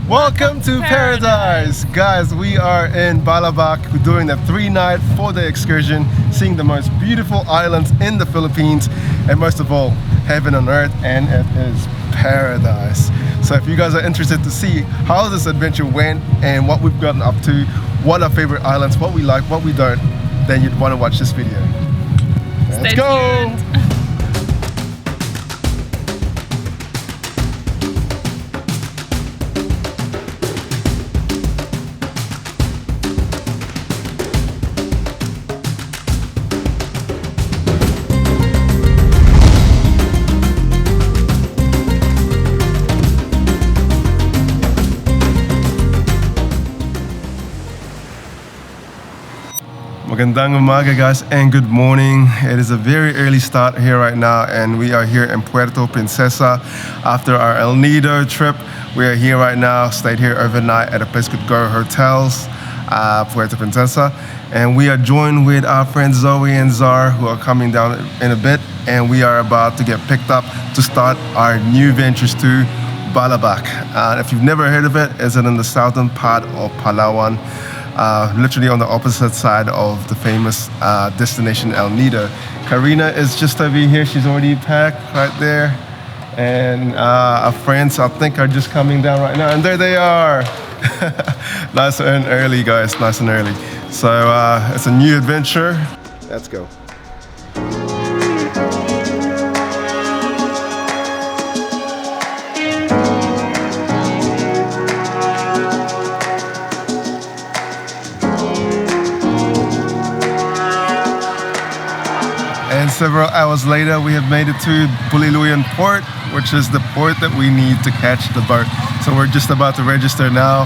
Welcome to paradise! Guys, we are in Balabac. We're doing a 3-night, 4-day excursion, seeing the most beautiful islands in the Philippines, and most of all, heaven on earth, and it is paradise. So if you guys are interested to see how this adventure went and what we've gotten up to, what our favorite islands, what we like, what we don't, then you'd want to watch this video. Let's go! Magandang umaga guys and good morning. It is a very early start here right now and we are here in Puerto Princesa after our El Nido trip. We are here right now, stayed here overnight at a place called Go Hotels, Puerto Princesa, and we are joined with our friends Zoe and Zar who are coming down in a bit, and we are about to get picked up to start our new ventures to Balabac. If you've never heard of it, it's in the southern part of Palawan. Literally on the opposite side of the famous destination El Nido. Karina is just over here, she's already packed right there. And our friends, I think, are just coming down right now, and there they are. Nice and early, guys, nice and early. So it's a new adventure. Let's go. And several hours later, we have made it to Buliluyan Port, which is the port that we need to catch the boat. So we're just about to register now,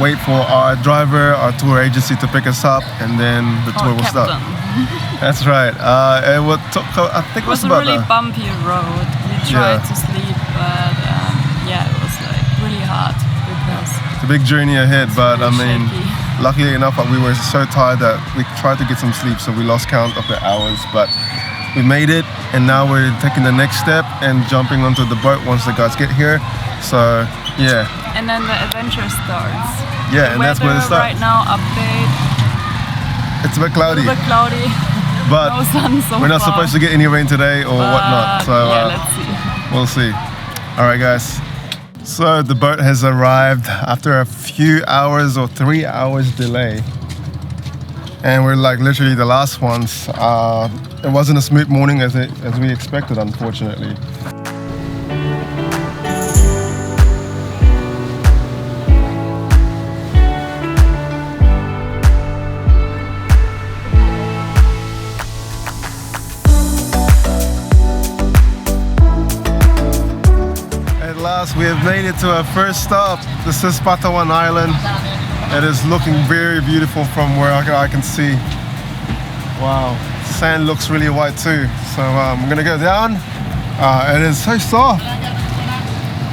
wait for our driver, our tour agency to pick us up, and then the tour will start. That's right. It would I think it was a really bumpy road. We tried to sleep, but yeah, it was like really hard because it's a big journey ahead. But I mean, luckily enough, we were so tired that we tried to get some sleep, so we lost count of the hours. But we made it, and now we're taking the next step and jumping onto the boat once the guys get here. So yeah. And then the adventure starts. Yeah, and that's where it starts. Right now, update. It's a bit cloudy. But no sun so we're not far. supposed to get any rain today or whatnot. So yeah, let's see. We'll see. All right, guys. So the boat has arrived after a few hours or 3 hours delay. And we're like literally the last ones. It wasn't a smooth morning as we expected, unfortunately. At last, we have made it to our first stop. This is Pwan Island. It is looking very beautiful from where I can see. Wow, sand looks really white too. So I'm gonna go down. It is so soft.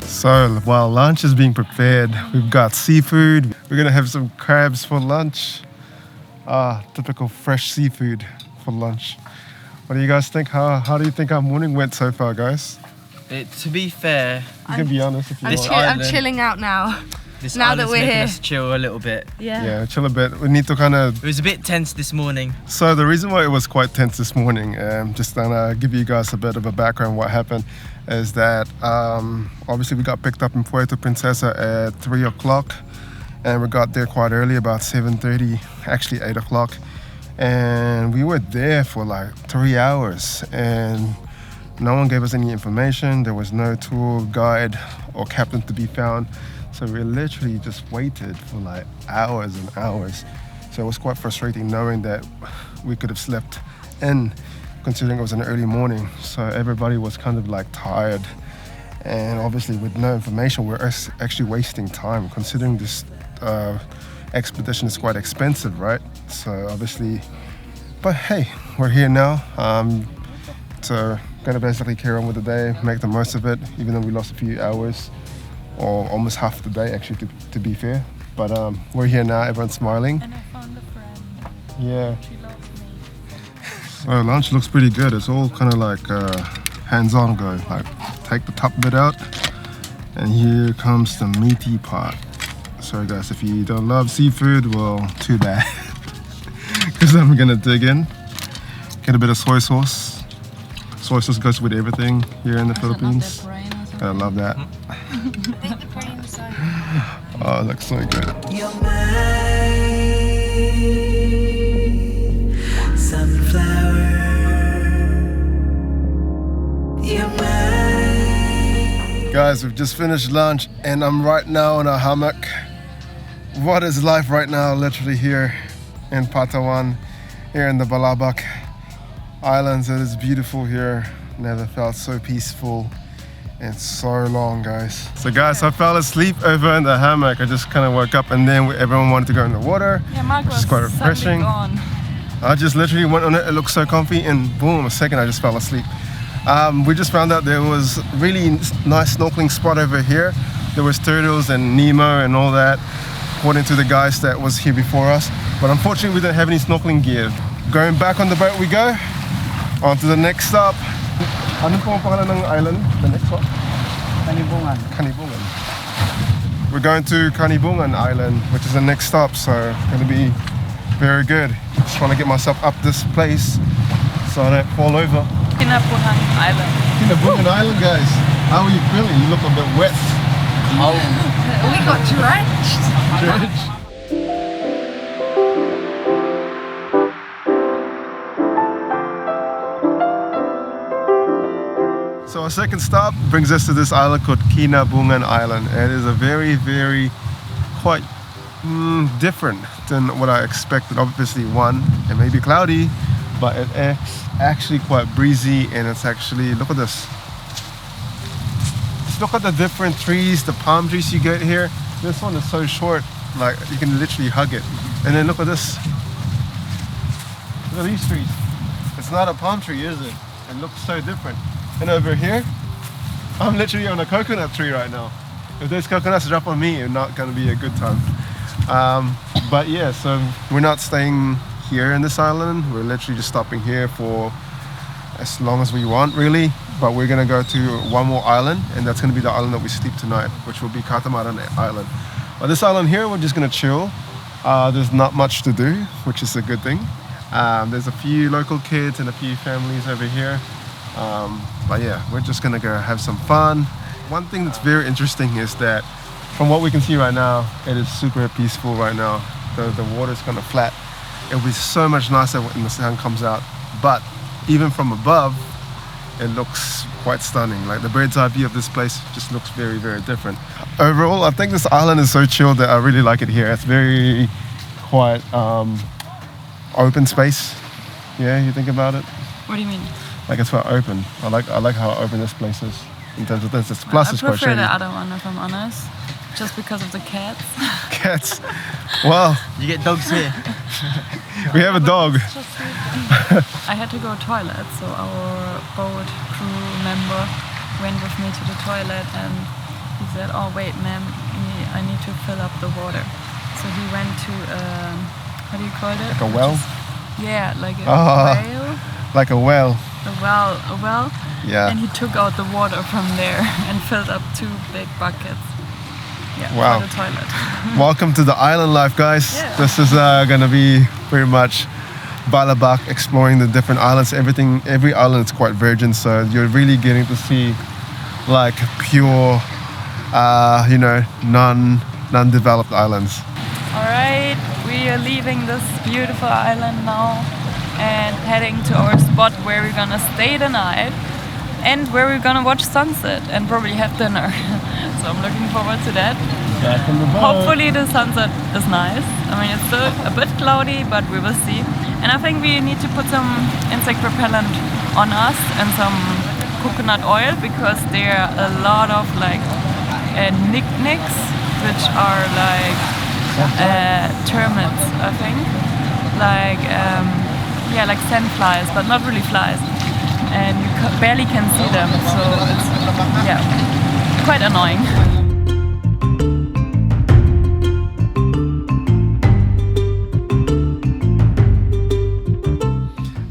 So while lunch is being prepared, we've got seafood. We're gonna have some crabs for lunch. Typical fresh seafood for lunch. What do you guys think? How do you think our morning went so far, guys? To be fair, you can be honest if you want. I'm chilling out now. Now that we're here, us chill a little bit. Yeah, chill a bit. We need to kind of. It was a bit tense this morning. So the reason why it was quite tense this morning, just to give you guys a bit of a background, what happened is that obviously we got picked up in Puerto Princesa at 3 o'clock, and we got there quite early, about 7:30, actually 8 o'clock, and we were there for like 3 hours, and no one gave us any information. There was no tour guide or captain to be found. So we literally just waited for like hours and hours. So it was quite frustrating knowing that we could have slept in, considering it was an early morning. So everybody was kind of like tired. And obviously with no information, we're actually wasting time, considering this expedition is quite expensive, right? So obviously, but hey, we're here now. So gonna basically carry on with the day, make the most of it, even though we lost a few hours. Or almost half the day actually, to be fair. But we're here now, everyone's smiling. And I found a friend. Yeah. She loves me. So lunch looks pretty good. It's all kind of like hands-on go. Like take the top bit out, And here comes the meaty part. Sorry guys, if you don't love seafood, well, too bad. Because I'm gonna dig in, get a bit of soy sauce. Soy sauce goes with everything here in the Philippines. I love that. Oh, it looks so good. Guys, we've just finished lunch and I'm right now in a hammock. What is life right now, literally here in Palawan, here in the Balabac Islands. It is beautiful here. Never felt so peaceful in so long, guys. So guys, I fell asleep over in the hammock. I just kind of woke up and then everyone wanted to go in the water. Yeah, Mark was it's quite refreshing. gone. I just literally went on it. It looked so comfy and boom, a second I just fell asleep. We just found out there was really nice snorkeling spot over here. There was turtles and Nemo and all that, according to the guys that was here before us. But unfortunately, we didn't have any snorkeling gear. Going back on the boat we go, on to the next stop. Ano po ang pangalan ng island? The next one? Kanibungan. Kanibungan. We're going to Kanibungan Island, which is the next stop, so it's going to be very good. Just trying to get myself up this place so I don't fall over. Candaraman Island. Kanibungan Island, guys. How are you feeling? You look a bit wet. We got drenched. So our second stop brings us to this island called Kanibungan Island. It is a very, very quite different than what I expected. Obviously, one, it may be cloudy, but it's actually quite breezy, and it's actually, look at this. Just look at the different trees, the palm trees you get here. This one is so short, like you can literally hug it. And then look at this. Look at these trees. It's not a palm tree, is it? It looks so different. And over here, I'm literally on a coconut tree right now. If those coconuts drop on me, it's not gonna be a good time. But yeah, so we're not staying here in this island. We're literally just stopping here for as long as we want, really. But we're gonna go to one more island, and that's gonna be the island that we sleep tonight, which will be Candaraman Island. But this island here, we're just gonna chill. There's not much to do, which is a good thing. There's a few local kids and a few families over here. But yeah, we're just gonna go have some fun. One thing that's very interesting is that from what we can see right now, it is super peaceful right now. The water's kind of flat. It'll be so much nicer when the sun comes out. But even from above, it looks quite stunning. Like the bird's eye view of this place just looks very, very different. Overall, I think this island is so chill that I really like it here. It's very quite open space. Yeah, you think about it? What do you mean? Like it's quite open. I like how open this place is in terms of this. Plus, it's quite I prefer shady. the other one, if I'm honest, just because of the cats. Cats. Well, You get dogs here. we have a dog. I had to go to the toilet, so our boat crew member went with me to the toilet, and he said, "Oh wait, ma'am, I need to fill up the water." So he went to how do you call it? Like a well? Yeah, like a whale. Like a well. A well. Yeah. And he took out the water from there and filled up 2 big buckets. Yeah, Wow. for the toilet. Welcome to the island life, guys. Yeah. This is gonna be pretty much Balabac, exploring the different islands. Every island is quite virgin, so you're really getting to see like pure, non-developed islands. All right, we are leaving this beautiful island now and heading to our spot where we're gonna stay the night and where we're gonna watch sunset and probably have dinner. So I'm looking forward to that. Back on the boat. Hopefully the sunset is nice. I mean, it's still a bit cloudy, but we will see. And I think we need to put some insect repellent on us and some coconut oil, because there are a lot of like knickknacks, which are like termites, I think. Like sandflies, but not really flies. And you barely can see them, so it's quite annoying.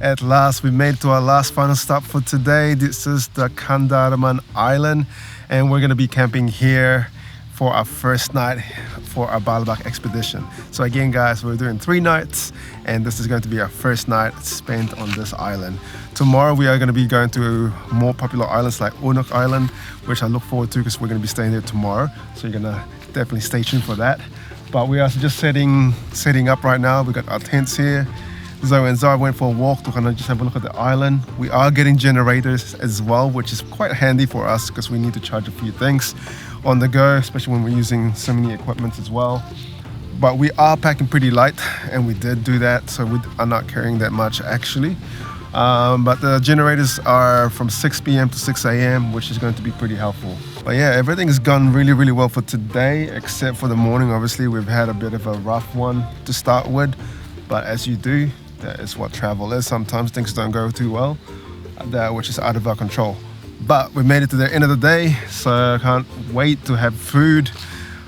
At last, we made it to our last final stop for today. This is the Candaraman Island. and we're gonna be camping here for our first night for our Balabac expedition. So again guys, we're doing 3 nights and this is going to be our first night spent on this island. Tomorrow we are going to be going to more popular islands like Onuk Island, which I look forward to because we're going to be staying there tomorrow. So you're going to definitely stay tuned for that. But we are just setting up right now. We got our tents here. Zoe and Zara went for a walk to kind of just have a look at the island. We are getting generators as well, which is quite handy for us because we need to charge a few things on the go, especially when we're using so many equipment as well. But we are packing pretty light, and we did do that, so we are not carrying that much actually. But the generators are from 6 p.m. to 6 a.m., which is going to be pretty helpful. But yeah, everything has gone really well for today, except for the morning. Obviously, we've had a bit of a rough one to start with, but as you do, that is what travel is. Sometimes things don't go too well, which is out of our control. But we made it to the end of the day, so I can't wait to have food.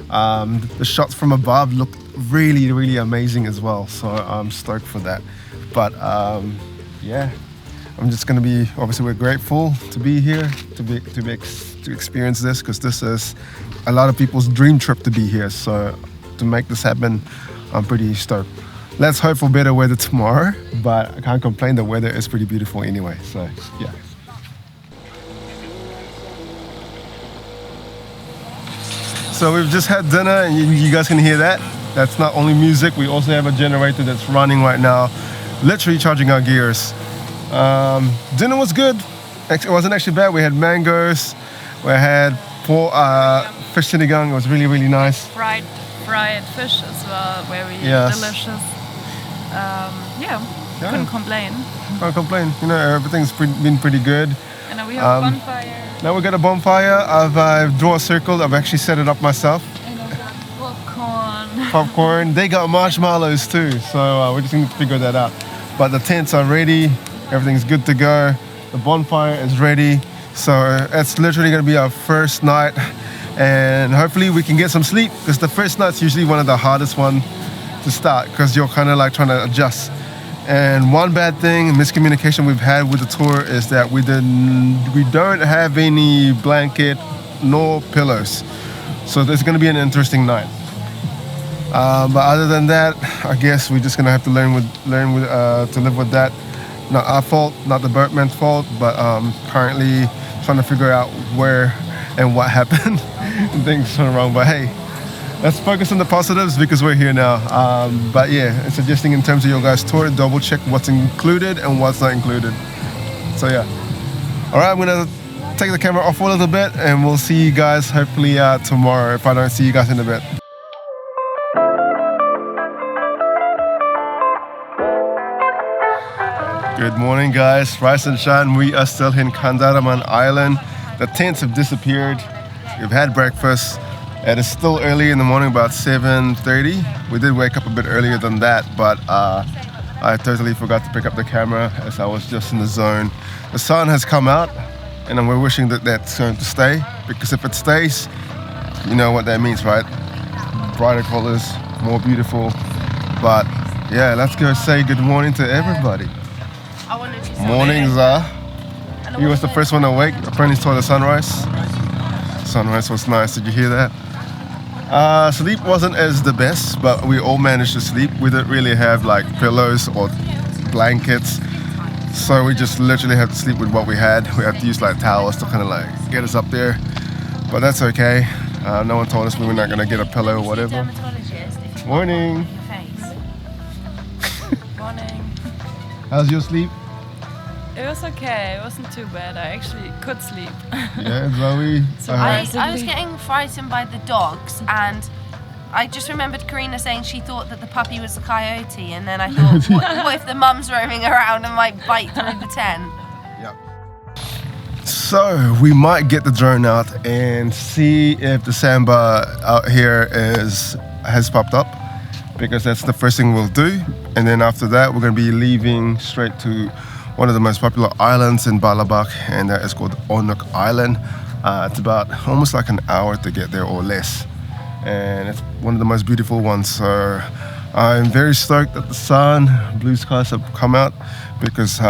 The shots from above look really amazing as well, so I'm stoked for that. But yeah, I'm just gonna be, obviously we're grateful to be here, to experience this, because this is a lot of people's dream trip to be here. So to make this happen, I'm pretty stoked. Let's hope for better weather tomorrow, but I can't complain, the weather is pretty beautiful anyway, so yeah. So we've just had dinner and you guys can hear that. That's not only music, we also have a generator that's running right now, literally charging our gears. Dinner was good. It wasn't actually bad. We had mangoes, we had fish sinigang. It was really nice. Fried fish as well, very delicious. Couldn't complain. Can't complain. You know, everything's been pretty good. And now we have a bonfire. Now we got a bonfire. I've drawn a circle. I've actually set it up myself. Popcorn. They got marshmallows too, so we just need to figure that out. But the tents are ready. Everything's good to go. The bonfire is ready. So it's literally going to be our first night, and hopefully we can get some sleep, because the first night's usually one of the hardest ones to start, because you're kind of like trying to adjust. And one bad thing, miscommunication we've had with the tour, is that we don't have any blanket nor pillows. So there's going to be an interesting night. But other than that, I guess we're just gonna have to learn to live with that. Not our fault, not the boatman's fault, but currently trying to figure out where and what happened. Things went wrong, but hey, let's focus on the positives because we're here now. But yeah, it's suggesting in terms of your guys' tour, double check what's included and what's not included. So yeah. All right, I'm gonna take the camera off for a little bit, and we'll see you guys hopefully tomorrow, if I don't see you guys in a bit. Good morning guys, rise and shine. We are still in Candaraman Island. The tents have disappeared. We've had breakfast. It is still early in the morning, about 7:30. We did wake up a bit earlier than that, but I totally forgot to pick up the camera as I was just in the zone. The sun has come out, and we're wishing that that's going to stay, because if it stays, you know what that means, right? Brighter colors, more beautiful. But yeah, let's go say good morning to everybody. Morning, Zah. He was the first one awake. Apparently saw the sunrise. Sunrise was nice. Did you hear that? Sleep wasn't as the best, but we all managed to sleep. We didn't really have like pillows or blankets, so we just literally had to sleep with what we had. We had to use like towels to kind of like get us up there, but that's okay. No one told us we were not gonna get a pillow or whatever. Morning. Morning. How's your sleep? It was okay. It wasn't too bad. I actually could sleep. Yeah, Zoe. I was getting frightened by the dogs, and I just remembered Karina saying she thought that the puppy was a coyote, and then I thought, what if the mum's roaming around and might bite through the tent? Yep. So we might get the drone out and see if the sandbar out here has popped up, because that's the first thing we'll do. And then after that, we're going to be leaving straight to one of the most popular islands in Balabac, and that is called Onuk Island. It's about almost like an hour to get there or less, and it's one of the most beautiful ones. So I'm very stoked that the sun, blue skies have come out, because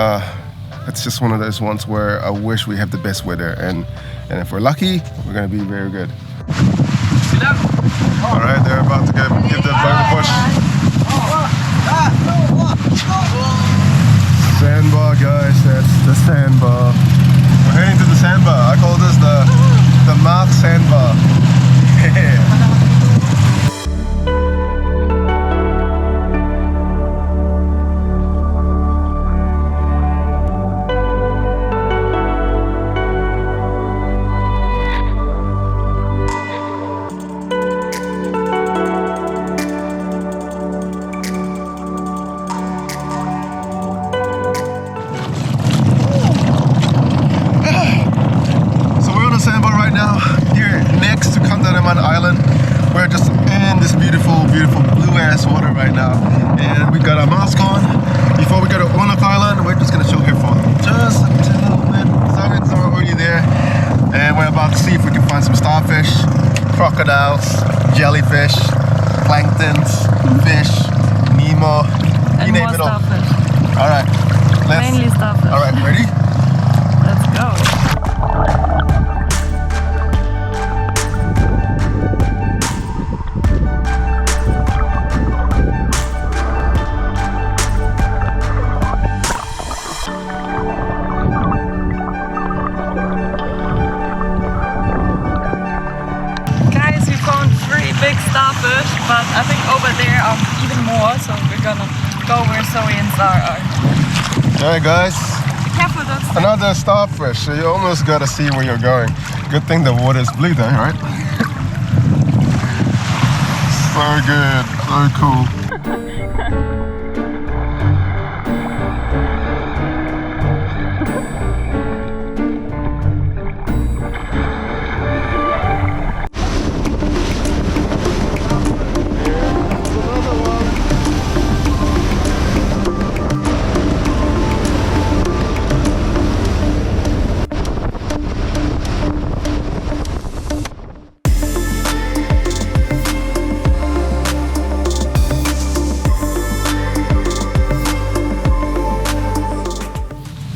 it's just one of those ones where I wish we have the best weather, and and if we're lucky, we're gonna be very good. All right, they're about to give the buggy push. Sandbar, guys, that's the sandbar. We're heading to the sandbar. I call this the mouth sandbar. Candaraman Island. We're just in this beautiful blue ass water right now, and we got our mask on. Before we go to Onuk Island, we're just gonna chill here for just a little bit. Sun's already there, and we're about to see if we can find some starfish, crocodiles, jellyfish, planktons, fish, Nemo, and you name more it all. starfish. All right, Mainly starfish. All right, ready? Let's go. Big starfish, but I think over there are even more, so we're gonna go where Zoe and Zara are. Alright guys, be careful, that's another starfish, so you almost gotta see where you're going. Good thing the water is blue though, right? So good, so cool.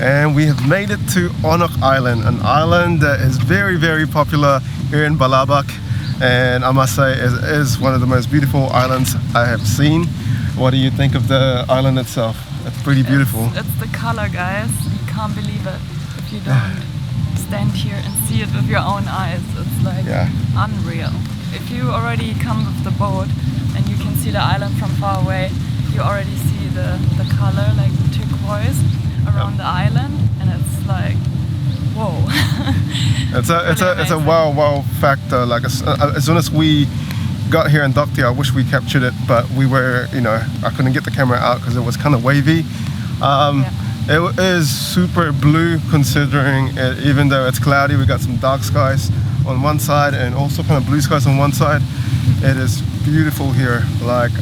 And we have made it to Onuk Island, an island that is very, very popular here in Balabac. And I must say, it is one of the most beautiful islands I have seen. What do you think of the island itself? It's pretty beautiful. It's the color, guys. You can't believe it if you don't stand here and see it with your own eyes. It's like unreal. If you already come with the boat and you can see the island from far away, you already see the color, like the turquoise around the island, and it's like, whoa. it's a wow factor. Like as soon as we got here in docked here, I wish we captured it, but we were, I couldn't get the camera out because it was kind of wavy. It is super blue considering it, even though it's cloudy. We got some dark skies on one side and also kind of blue skies on one side. It is beautiful here. Like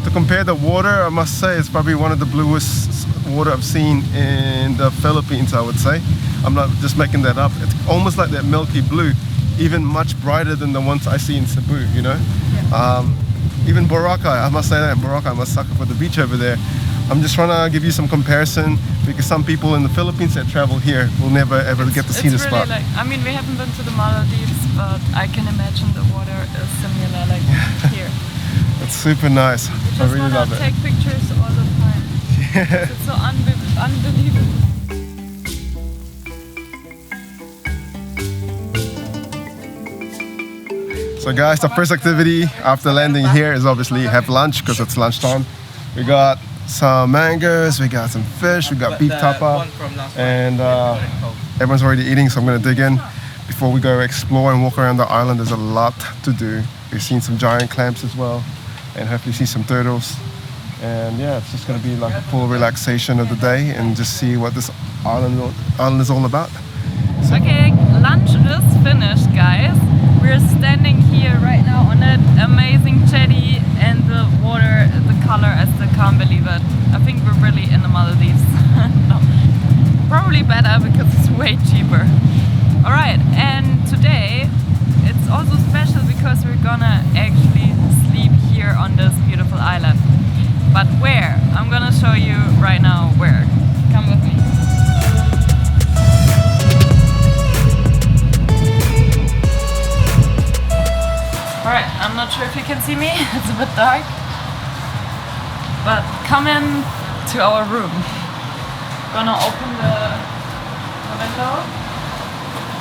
to compare the water, I must say it's probably one of the bluest water I've seen in the Philippines, I would say. I'm not just making that up. It's almost like that milky blue, even much brighter than the ones I see in Cebu, Even Boracay, I must say that in Boracay, I'm a sucker for the beach over there. I'm just trying to give you some comparison because some people in the Philippines that travel here will never ever get to see the spot. Like, I mean, we haven't been to the Maldives, but I can imagine the water is similar like here. It's super nice. I really love it. Take pictures all the time. It's so unbelievable. So guys, the first activity after landing here is obviously have lunch because it's lunchtime. We got some mangoes, we got some fish, we got beef tapa, and everyone's already eating, so I'm gonna dig in. Before we go explore and walk around the island, there's a lot to do. We've seen some giant clams as well, and hopefully see some turtles. And yeah, it's just gonna be like a full relaxation of the day and just see what this island is all about. So. Okay, lunch is finished, guys. We're standing here right now on an amazing jetty, and the water, the color, I still can't believe it. I think we're really in the Maldives. No, probably better because it's way cheaper. Alright, and today it's also special because we're gonna actually sleep here on this beautiful island. But where? I'm gonna show you right now where. Come with me. Alright, I'm not sure if you can see me, it's a bit dark. But come in to our room. Gonna open the window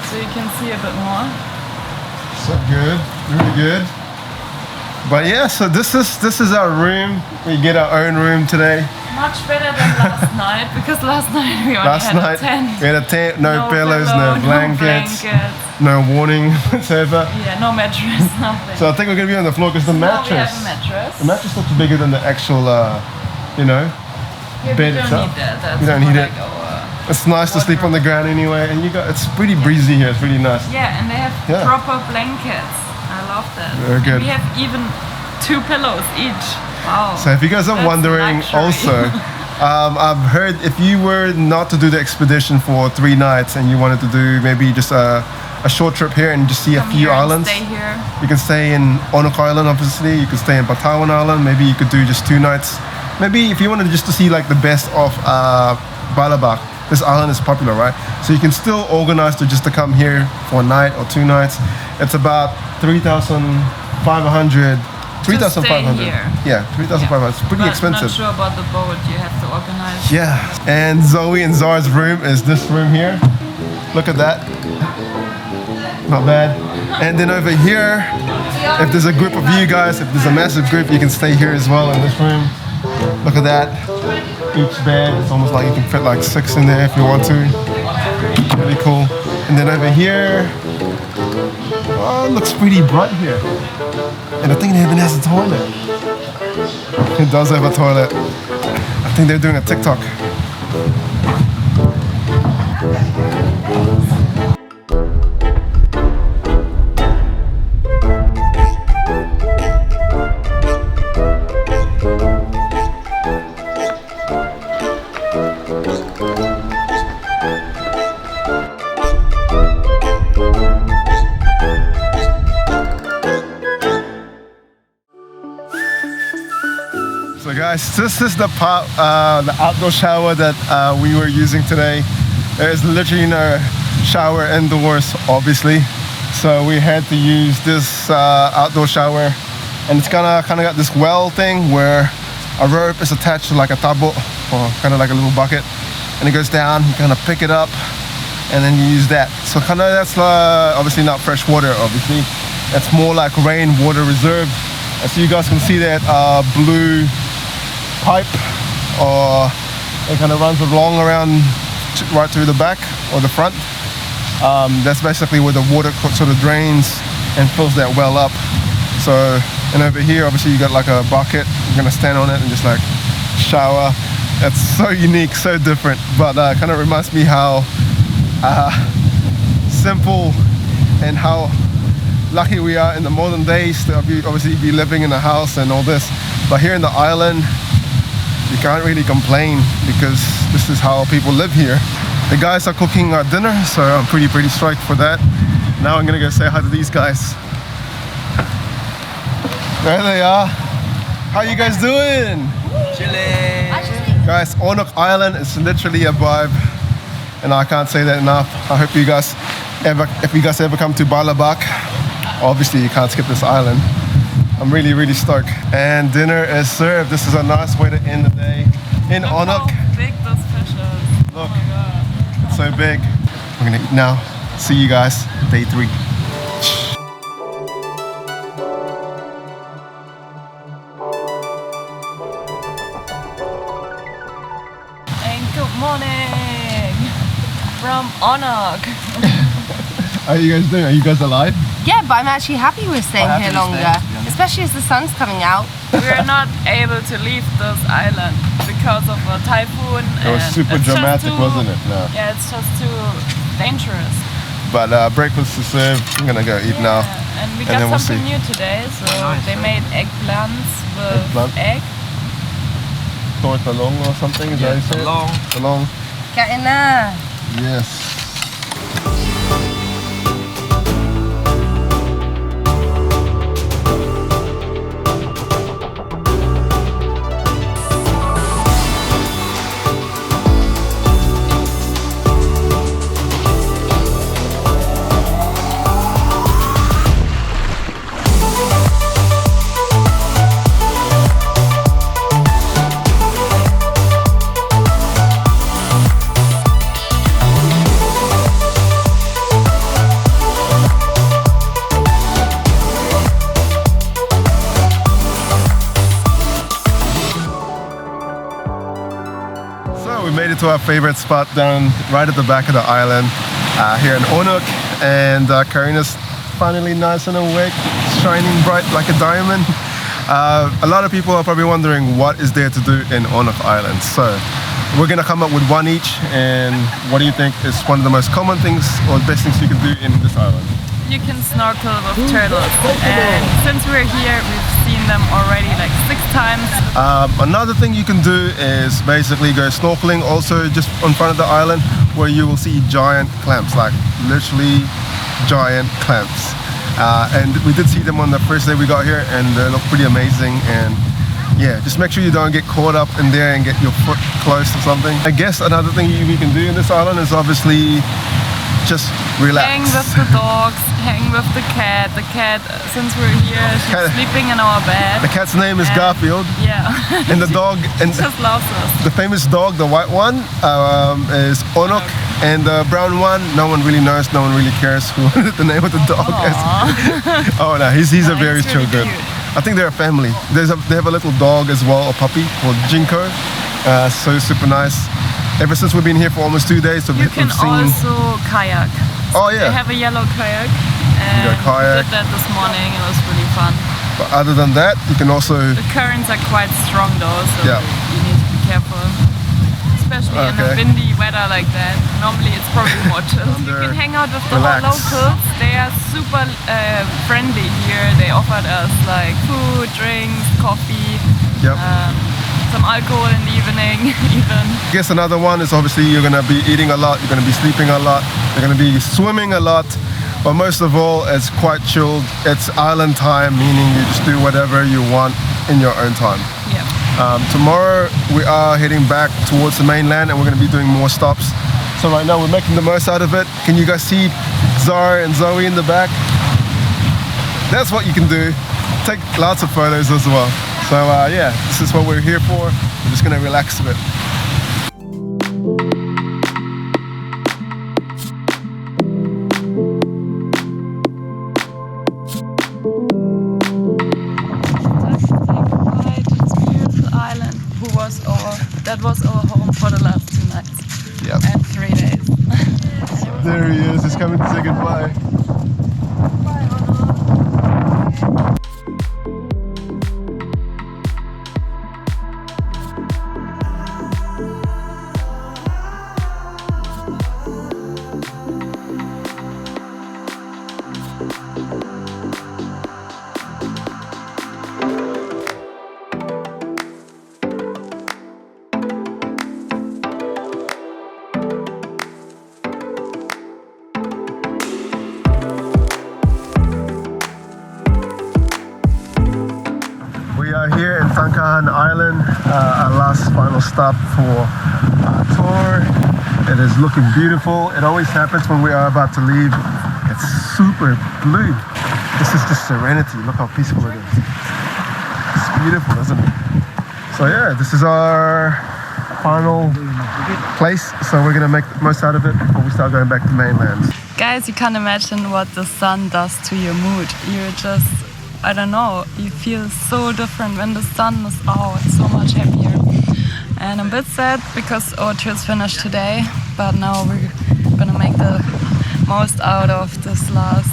so you can see a bit more. So good, really good. But yeah, so this is our room. We get our own room today. Much better than last night, because last night we only had a tent. We had a tent, no pillows, pillow, no blankets, no warning whatsoever. Yeah, no mattress, nothing. So I think we're gonna be on the floor because the mattress. Now we have a mattress. The mattress looks bigger than the actual, you know, Yeah, bed we don't itself. need that. That's You don't need more it. like our It's nice to sleep on the ground anyway, and it's pretty breezy here. It's really nice. Yeah, and they have Yeah. proper blankets. I love that. Very good. And we have even 2 pillows each. Wow. So if you guys are That's wondering, luxury. also, I've heard if you were not to do the expedition for 3 nights and you wanted to do maybe just a short trip here and just see a Come few here and islands, stay here. you can stay in Onuk Island. Obviously, you could stay in Palawan Island. Maybe you could do just 2 nights. Maybe if you wanted just to see like the best of Balabac. This island is popular, right? So you can still organize to come here for a night or 2 nights. It's about 3,500. 3,500. here. Yeah, 3,500. It's pretty But expensive. not sure about the boat. You have to organize. Yeah, and Zoe and Zara's room is this room here. Look at that. Not bad. And then over here, if there's a group of you guys, if there's a massive group, you can stay here as well in this room. Look at that. Each bed, it's almost like you can fit like 6 in there if you want to. Really cool. And then over here, oh, it looks pretty bright here. And I think it even has a toilet. It does have a toilet. I think they're doing a TikTok. So guys, this is the outdoor shower that we were using today. There's literally no shower indoors, obviously. So we had to use this outdoor shower, and it's kind of got this well thing where a rope is attached to like a tabo, or kind of like a little bucket, and it goes down. You kind of pick it up, and then you use that. So kind of that's obviously not fresh water. Obviously, it's more like rainwater reserve. And so you guys can see that blue pipe, or it kind of runs along around right through the back or the front. That's basically where the water sort of drains and fills that well up. So, and over here obviously you got like a bucket. You're gonna stand on it and just like shower. That's so unique, so different, but kind of reminds me how simple and how lucky we are in the modern days to obviously be living in a house and all this. But here in the island, you can't really complain because this is how people live here. The guys are cooking our dinner, so I'm pretty stoked for that. Now I'm gonna go say hi to these guys. There they are. How you guys doing? Chile. Guys, Onuk Island is literally a vibe, and I can't say that enough. I hope you guys if you guys ever come to Balabac, obviously you can't skip this island. I'm really stoked. And dinner is served. This is a nice way to end the day in Look Onuk. how big those fish is. Look. Oh my god. It's so big. We're gonna eat now. See you guys, day 3. And good morning from Onuk. How are you guys doing? Are you guys alive? Yeah, but I'm actually happy we're staying Quite here happy to longer, stay, to be honest. especially as the sun's coming out. We're not able to leave this island because of a typhoon. It was and super it's just dramatic, too- wasn't it? No. Yeah, it's just too dangerous. But breakfast is served. I'm gonna go eat now. Yeah, and we And then got we'll something see. new today. So Nice. they made eggplants with Eggplant? egg. Tortellong or something, is that how you say it? Long. Talong. Getting there. Yes. to our favorite spot down right at the back of the island here in Onuk, and Karina's finally nice and awake, shining bright like a diamond. A lot of people are probably wondering what is there to do in Onuk Island. So we're gonna come up with one each, and what do you think is one of the most common things or the best things you can do in this island? You can snorkel with turtles, and since we're here, we've seen them already like 6 times. Another thing you can do is basically go snorkeling also just in front of the island, where you will see giant clams, like literally giant clams. And we did see them on the first day we got here, and they look pretty amazing. And yeah, just make sure you don't get caught up in there and get your foot close to something. I guess another thing we can do in this island is obviously just relax. Hang with the dogs, hang with the cat. The cat, since we're here, she's sleeping in our bed. The cat's name is Garfield. Yeah. And the dog, and just loves us. The famous dog, the white one, is Onuk. And the brown one, no one really knows, no one really cares who the name of the dog is. Oh no, he's a very chill dude. I think they're a family. They have a little dog as well, a puppy called Jinko. So super nice. Ever since we've been here for almost 2 days, so you can also kayak. Oh yeah. They have a yellow kayak, and we did that this morning. It was really fun. But other than that, you can also. The currents are quite strong though, so you need to be careful, especially in a windy weather like that. Normally it's probably more chill. You can hang out with the locals. They are super friendly here. They offered us like food, drinks, coffee. Yep. Some alcohol in the evening, even. I guess another one is obviously you're going to be eating a lot, you're going to be sleeping a lot, you're going to be swimming a lot, but most of all, it's quite chilled. It's island time, meaning you just do whatever you want in your own time. Yeah. Tomorrow we are heading back towards the mainland, and we're going to be doing more stops. So right now we're making the most out of it. Can you guys see Zara and Zoe in the back? That's what you can do. Take lots of photos as well. So yeah, this is what we're here for. We're just gonna relax a bit. It's a beautiful island. That was our home for the last 2 nights. Yep. And 3 days. There he is. He's coming to say goodbye. We are here in Island, our last final stop for our tour. It is looking beautiful. It always happens when we are about to leave. It's super blue. This is just serenity. Look how peaceful it is. It's beautiful, isn't it? So yeah, this is our final place. So we're gonna make the most out of it before we start going back to mainland. Guys, you can't imagine what the sun does to your mood. You're just, I don't know, you feel so different when the sun is out, so much happier. And I'm a bit sad because our trip's finished today, but now we're gonna make the most out of this last,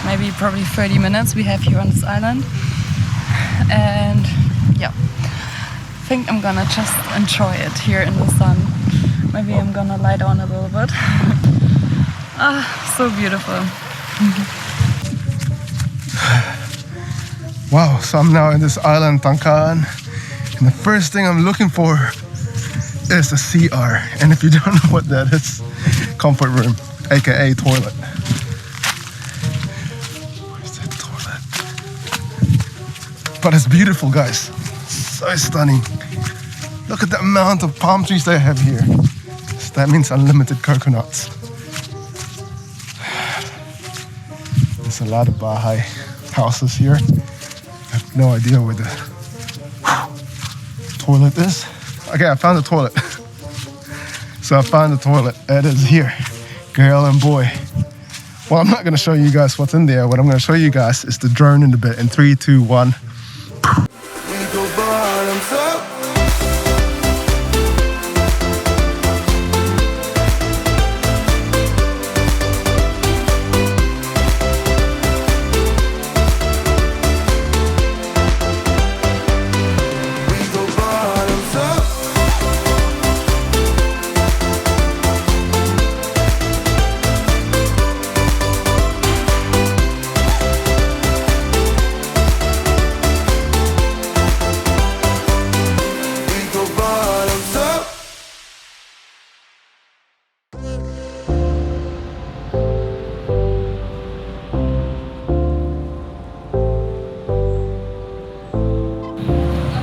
maybe probably 30 minutes we have here on this island. And yeah, I think I'm gonna just enjoy it here in the sun. Maybe I'm gonna lie down a little bit. So beautiful. Wow, so I'm now in this island, Tangkaan, and the first thing I'm looking for is a CR. And if you don't know what that is, comfort room, aka toilet. Where's that toilet? But it's beautiful, guys. So stunning. Look at the amount of palm trees they have here. So that means unlimited coconuts. There's a lot of Baha'i houses here. I have no idea where the toilet is. Okay, I found the toilet. So I found the toilet. It is here. Girl and boy. Well, I'm not going to show you guys what's in there. What I'm going to show you guys is the drone in the bed. In 3, 2, 1.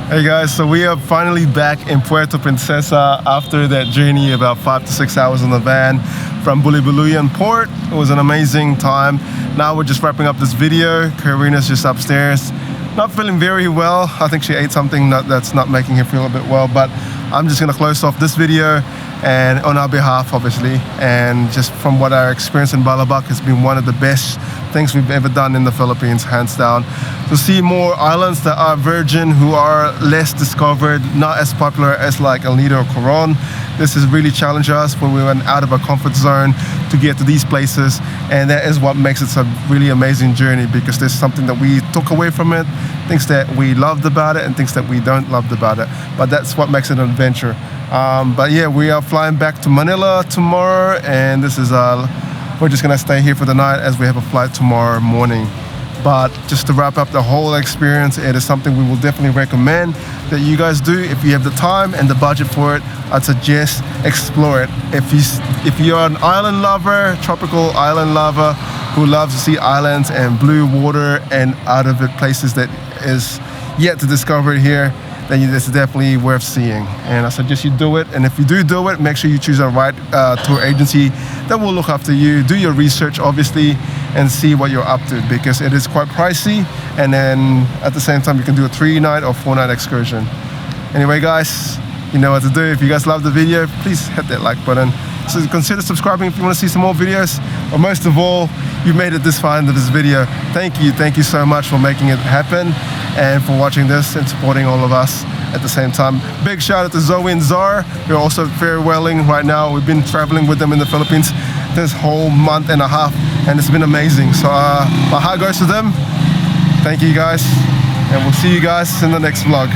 Hey guys, so we are finally back in Puerto Princesa after that journey, about 5 to 6 hours in the van from Bulibuluyan Port. It was an amazing time. Now we're just wrapping up this video. Karina's just upstairs, not feeling very well. I think she ate something that's not making her feel a bit well, but I'm just gonna close off this video and on our behalf, obviously, and just from what our experience in Balabac has been one of the best things we've ever done in the Philippines, hands down. To see more islands that are virgin, who are less discovered, not as popular as like El Nido or Coron. This has really challenged us when we went out of our comfort zone to get to these places, and that is what makes it a really amazing journey, because there's something that we took away from it, things that we loved about it and things that we don't love about it, but that's what makes it an adventure. But yeah, we are flying back to Manila tomorrow, and this is we're just gonna stay here for the night as we have a flight tomorrow morning. But just to wrap up the whole experience, it is something we will definitely recommend that you guys do if you have the time and the budget for it. I'd suggest explore it. If you're an island lover, tropical island lover who loves to see islands and blue water and out of it places that is yet to discover here, then it's definitely worth seeing, and I suggest you do it. And if you do it, make sure you choose a right tour agency that will look after you. Do your research, obviously, and see what you're up to, because it is quite pricey, and then at the same time you can do a 3-night or 4-night excursion. Anyway guys, you know what to do. If you guys love the video, please hit that like button. So consider subscribing if you want to see some more videos, or most of all, you made it this far into this video. Thank you so much for making it happen and for watching this and supporting all of us at the same time. Big shout out to Zoe and Zar. We're also farewelling right now. We've been traveling with them in the Philippines this whole month and a half, and it's been amazing. So my heart goes to them. Thank you guys, and we'll see you guys in the next vlog.